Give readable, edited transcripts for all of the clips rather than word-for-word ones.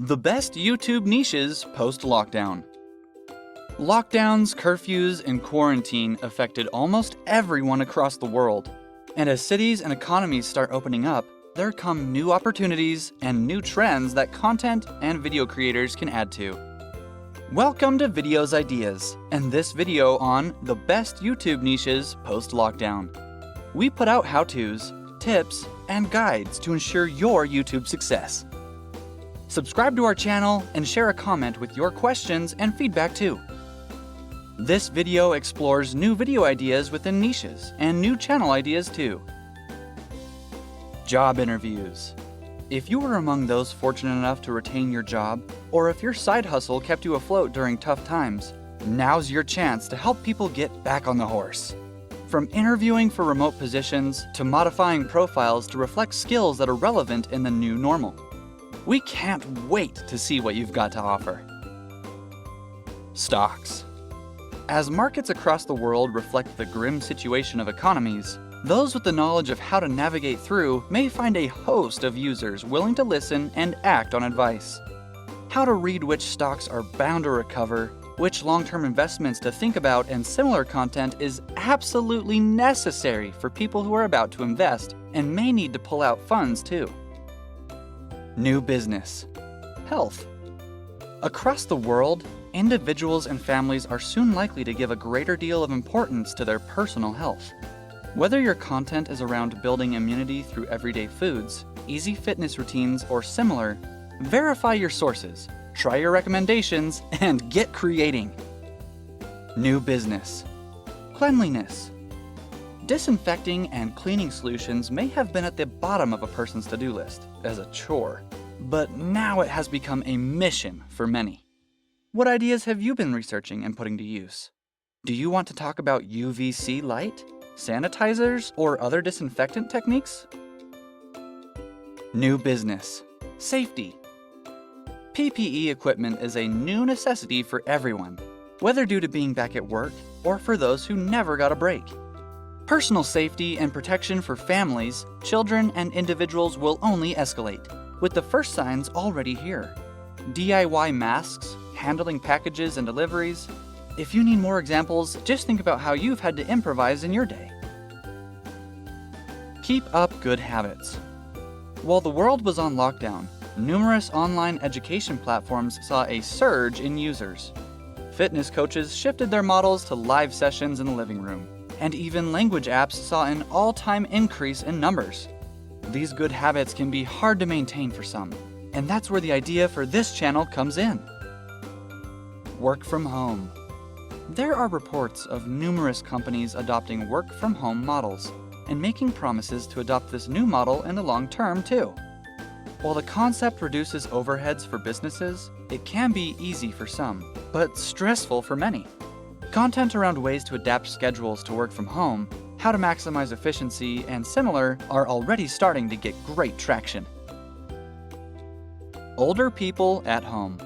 The best YouTube niches post-lockdown. Lockdowns, curfews, and quarantine affected almost everyone across the world. And as cities and economies start opening up, there come new opportunities and new trends that content and video creators can add to. Welcome to Videos Ideas, and this video on the best YouTube niches post-lockdown. We put out how-tos, tips, and guides to ensure your YouTube success. Subscribe to our channel and share a comment with your questions and feedback too. This video explores new video ideas within niches and new channel ideas too. Job interviews. If you were among those fortunate enough to retain your job, or if your side hustle kept you afloat during tough times, now's your chance to help people get back on the horse. From interviewing for remote positions to modifying profiles to reflect skills that are relevant in the new normal. We can't wait to see what you've got to offer. Stocks. As markets across the world reflect the grim situation of economies, those with the knowledge of how to navigate through may find a host of users willing to listen and act on advice. How to read which stocks are bound to recover, which long-term investments to think about, and similar content is absolutely necessary for people who are about to invest and may need to pull out funds too. New business. Health. Across the world, individuals and families are soon likely to give a greater deal of importance to their personal health. Whether your content is around building immunity through everyday foods, easy fitness routines, or similar, verify your sources, try your recommendations, and get creating. New business. Cleanliness. Disinfecting and cleaning solutions may have been at the bottom of a person's to-do list as a chore, but now it has become a mission for many. What ideas have you been researching and putting to use? Do you want to talk about UVC light, sanitizers, or other disinfectant techniques? New business. Safety. PPE equipment is a new necessity for everyone, whether due to being back at work or for those who never got a break. Personal safety and protection for families, children, and individuals will only escalate, with the first signs already here. DIY masks, handling packages and deliveries. If you need more examples, just think about how you've had to improvise in your day. Keep up good habits. While the world was on lockdown, numerous online education platforms saw a surge in users. Fitness coaches shifted their models to live sessions in the living room, and even language apps saw an all-time increase in numbers. These good habits can be hard to maintain for some, and that's where the idea for this channel comes in. Work from home. There are reports of numerous companies adopting work-from-home models and making promises to adopt this new model in the long term too. While the concept reduces overheads for businesses, it can be easy for some, but stressful for many. Content around ways to adapt schedules to work from home, how to maximize efficiency, and similar are already starting to get great traction. Older people at home.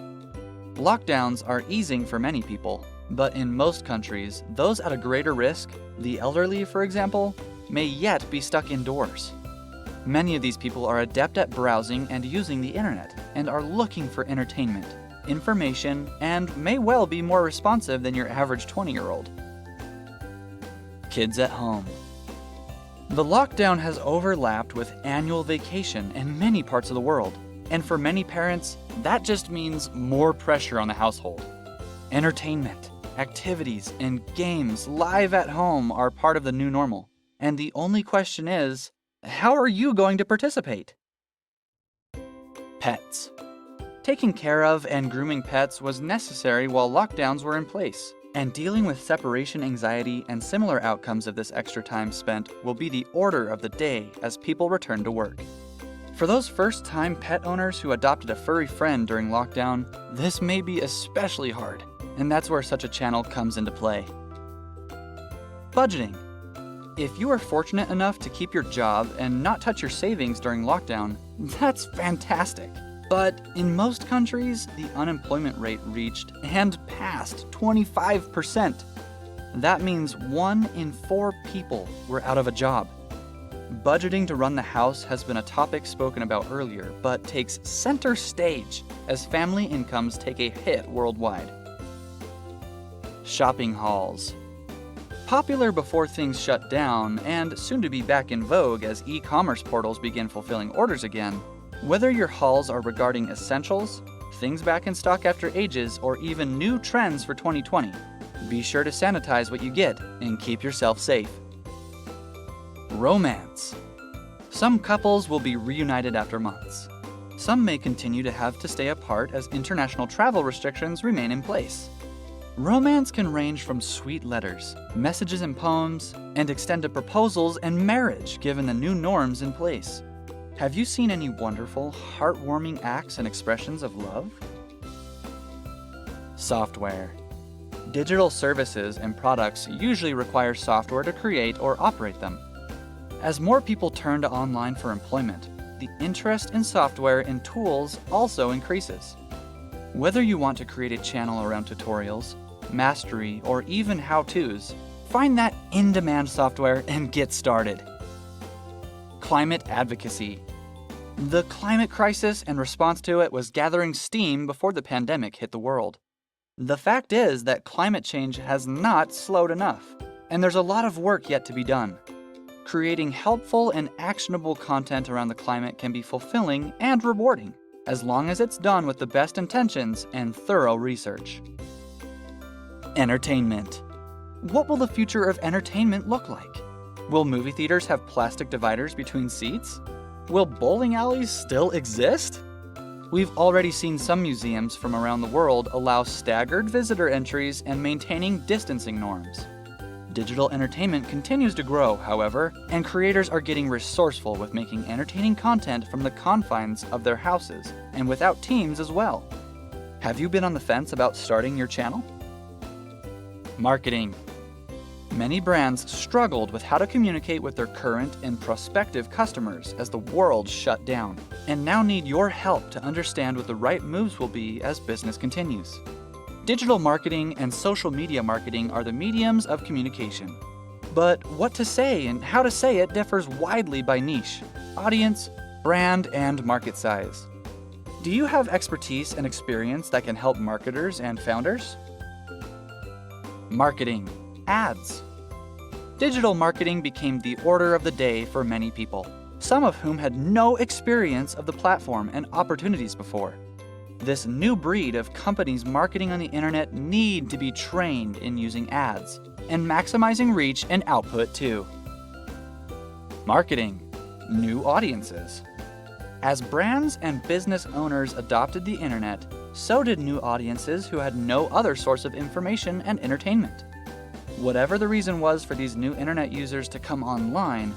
Lockdowns are easing for many people, but in most countries, those at a greater risk, the elderly for example, may yet be stuck indoors. Many of these people are adept at browsing and using the internet and are looking for entertainment, information, and may well be more responsive than your average 20-year-old. Kids at home. The lockdown has overlapped with annual vacation in many parts of the world, and for many parents, that just means more pressure on the household. Entertainment, activities, and games live at home are part of the new normal, and the only question is, how are you going to participate? Pets. Taking care of and grooming pets was necessary while lockdowns were in place, and dealing with separation anxiety and similar outcomes of this extra time spent will be the order of the day as people return to work. For those first-time pet owners who adopted a furry friend during lockdown, this may be especially hard, and that's where such a channel comes into play. Budgeting. If you are fortunate enough to keep your job and not touch your savings during lockdown, that's fantastic. But in most countries, the unemployment rate reached and passed 25%. That means 1 in 4 people were out of a job. Budgeting to run the house has been a topic spoken about earlier, but takes center stage as family incomes take a hit worldwide. Shopping halls. Popular before things shut down, and soon to be back in vogue as e-commerce portals begin fulfilling orders again, whether your hauls are regarding essentials, things back in stock after ages, or even new trends for 2020, be sure to sanitize what you get and keep yourself safe. Romance. Some couples will be reunited after months. Some may continue to have to stay apart as international travel restrictions remain in place. Romance can range from sweet letters, messages and poems, and extend to proposals and marriage given the new norms in place. Have you seen any wonderful, heartwarming acts and expressions of love? Software. Digital services and products usually require software to create or operate them. As more people turn to online for employment, the interest in software and tools also increases. Whether you want to create a channel around tutorials, mastery, or even how-tos, find that in-demand software and get started. Climate advocacy. The climate crisis and response to it was gathering steam before the pandemic hit the world. The fact is that climate change has not slowed enough, and there's a lot of work yet to be done. Creating helpful and actionable content around the climate can be fulfilling and rewarding, as long as it's done with the best intentions and thorough research. Entertainment. What will the future of entertainment look like? Will movie theaters have plastic dividers between seats? Will bowling alleys still exist? We've already seen some museums from around the world allow staggered visitor entries and maintaining distancing norms. Digital entertainment continues to grow, however, and creators are getting resourceful with making entertaining content from the confines of their houses and without teams as well. Have you been on the fence about starting your channel? Marketing. Many brands struggled with how to communicate with their current and prospective customers as the world shut down, and now need your help to understand what the right moves will be as business continues. Digital marketing and social media marketing are the mediums of communication. But what to say and how to say it differs widely by niche, audience, brand, and market size. Do you have expertise and experience that can help marketers and founders? Marketing. Ads. Digital marketing became the order of the day for many people, some of whom had no experience of the platform and opportunities before. This new breed of companies marketing on the internet need to be trained in using ads and maximizing reach and output too. Marketing. New audiences. As brands and business owners adopted the internet, so did new audiences who had no other source of information and entertainment. Whatever the reason was for these new internet users to come online,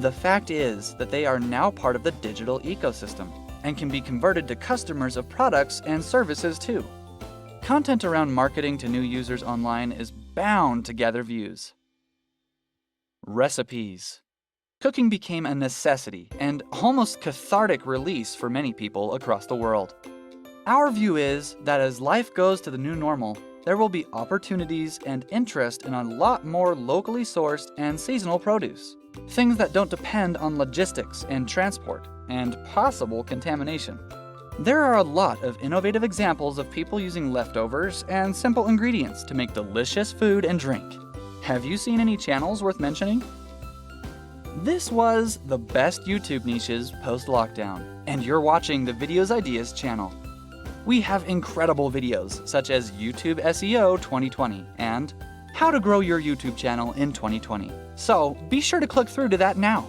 the fact is that they are now part of the digital ecosystem and can be converted to customers of products and services too. Content around marketing to new users online is bound to gather views. Recipes. Cooking became a necessity and almost cathartic release for many people across the world. Our view is that as life goes to the new normal, there will be opportunities and interest in a lot more locally sourced and seasonal produce, things that don't depend on logistics and transport and possible contamination. There are a lot of innovative examples of people using leftovers and simple ingredients to make delicious food and drink. Have you seen any channels worth mentioning? This was the best YouTube niches post-lockdown, and you're watching the Videos Ideas channel. We have incredible videos such as YouTube SEO 2020 and How to Grow Your YouTube Channel in 2020. So be sure to click through to that now.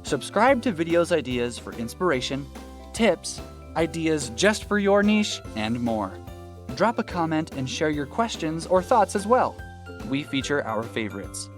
Subscribe to Videos Ideas for inspiration, tips, ideas just for your niche, and more. Drop a comment and share your questions or thoughts as well. We feature our favorites.